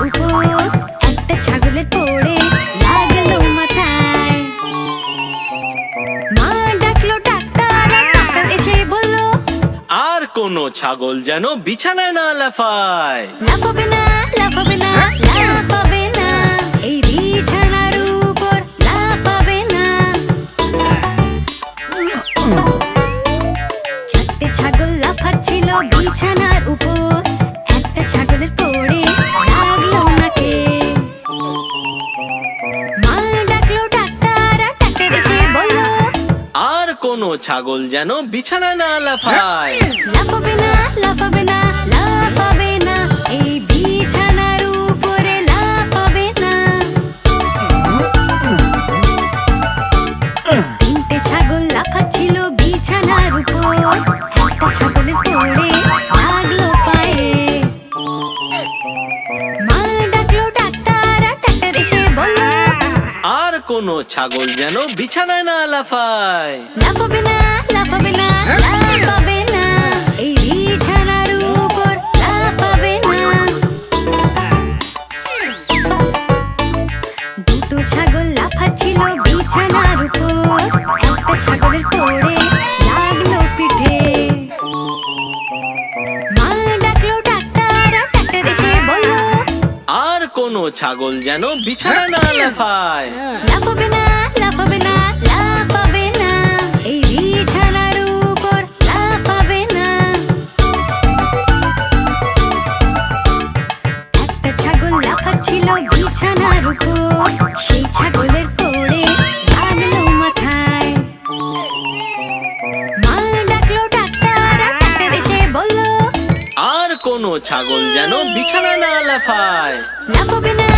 উপর একটা ছাগলের পড়ে লাগলো মাথায়। মা ডাকলো ডাক্তার, আর ডাক্তার এসে বলল, আর কোনো ছাগল যেন বিছানায় না লাফায়। লাফাবে না, লাফাবে না, লাফাবে না, এই বিছানার উপর লাফাবে না। চারটে ছাগল লাফাচ্ছিল বিছানার উপর, একটা ছাগলের পড়ে লাগলো নাকে। মা ডাকলো ডাক্তার, আর ডাক্তার এসে বলল, আর কোনো ছাগল যেন বিছানায় না লাফায়। লাফাবে না, লাফাবে না, লাফাবে না, এই বিছানার উপরে লাফাবে না। তিনটে ছাগল লাফাচ্ছিল বিছানার উপর, একটা ছাগলের পড়ে লাগলো পায়ে। মা ডাকলো ডাক্তার, আর ডাক্তার এসে বলল, আর কোনো ছাগল যেন বিছানায় না লাফায়। লাফাবে না, লাফাবে না, লাফাবে না, এই বিছানার উপর লাফাবে না। দুটো ছাগল লাফাচ্ছিল বিছানার উপর, একটা ছাগলের পড়ে লাগলো পিঠে। মা ডাকলো ডাক্তার, আর ডাক্তার এসে বলল, আর কোনো ছাগল যেন বিছানায় না লাফায়। লাফাবে না, লাফাবে না, লাফাবে না, এই বিছানার উপর লাফাবে না। একটা ছাগল লাফাচ্ছিল বিছানার উপর, সেই ছাগলের পড়ে লাগলো মাথায়। মা ডাকলো ডাক্তার, আর ডাক্তার এসে বলল, আর কোনো ছাগল যেন বিছানায় না লাফায়। লাফাবে না,